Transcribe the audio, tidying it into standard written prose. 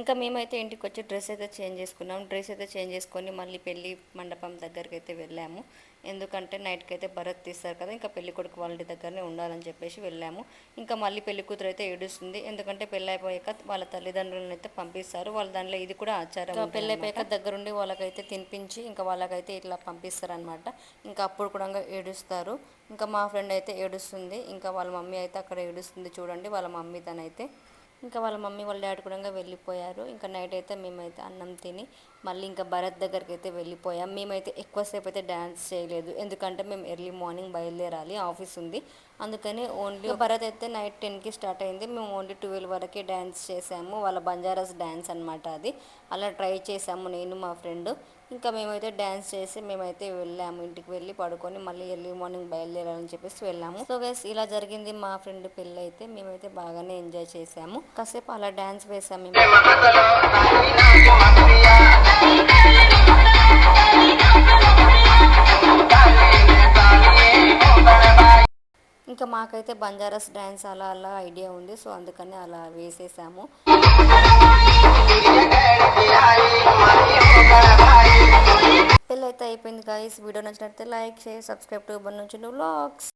ఇంకా మేమైతే ఇంటికి వచ్చి డ్రెస్ అయితే చేంజ్ చేసుకున్నాం. డ్రెస్ అయితే చేంజ్ చేసుకొని మళ్ళీ పెళ్లి మండపం దగ్గరికి అయితే వెళ్ళాము. ఎందుకంటే నైట్కి అయితే భరత్ తీస్తారు కదా, ఇంకా పెళ్లి కొడుకు వాళ్ళ దగ్గరనే ఉండాలని చెప్పేసి వెళ్ళాము. ఇంకా మళ్ళీ పెళ్లి కూతురు అయితే ఏడుస్తుంది. ఎందుకంటే పెళ్ళి అయిపోయాక వాళ్ళ తల్లిదండ్రులను అయితే పంపిస్తారు. వాళ్ళ దాంట్లో ఇది కూడా ఆచారం. పెళ్ళి అయిపోయాక దగ్గరుండి వాళ్ళకైతే తినిపించి ఇంకా వాళ్ళకైతే ఇట్లా పంపిస్తారనమాట. ఇంకా అప్పుడు కూడా ఏడుస్తారు. ఇంకా మా ఫ్రెండ్ అయితే ఏడుస్తుంది. ఇంకా వాళ్ళ మమ్మీ అయితే అక్కడ ఏడుస్తుంది చూడండి, వాళ్ళ మమ్మీ తనైతే. ఇంకా వాళ్ళ మమ్మీ వాళ్ళ డాడీ కూడా వెళ్ళిపోయారు. ఇంకా నైట్ అయితే మేమైతే అన్నం తిని మళ్ళీ ఇంకా భరత్ దగ్గరికి అయితే వెళ్ళిపోయాం. మేమైతే ఎక్కువసేపు అయితే డ్యాన్స్ చేయలేదు, ఎందుకంటే మేము ఎర్లీ మార్నింగ్ బయలుదేరాలి, ఆఫీస్ ఉంది. అందుకని ఓన్లీ భరత్ అయితే నైట్ 10కి స్టార్ట్ అయింది. మేము ఓన్లీ 12 వరకే డ్యాన్స్ చేసాము. వాళ్ళ బంజారాస్ డ్యాన్స్ అనమాట అది. అలా ట్రై చేసాము నేను మా ఫ్రెండ్. ఇంకా మేమైతే డ్యాన్స్ చేసి మేమైతే వెళ్ళాము. ఇంటికి వెళ్ళి పడుకొని మళ్ళీ ఎర్లీ మార్నింగ్ బయలుదేరాలని చెప్పేసి వెళ్ళాము. సో గైస్, ఇలా జరిగింది మా ఫ్రెండ్ పెళ్ళి అయితే. మేమైతే బాగానే ఎంజాయ్ చేసాము. కాసేపు అలా డ్యాన్స్ వేసాము మేము. ఇంకా మాకైతే బంజారాస్ డ్యాన్స్ అలా అలా ఐడియా ఉంది, సో అందుకని అలా వేసేసాము. పెళ్ళి అయితే అయిపోయింది గాయస్. వీడియో నచ్చినట్లయితే like, share, subscribe to bun నుంచి వ్లాగ్స్.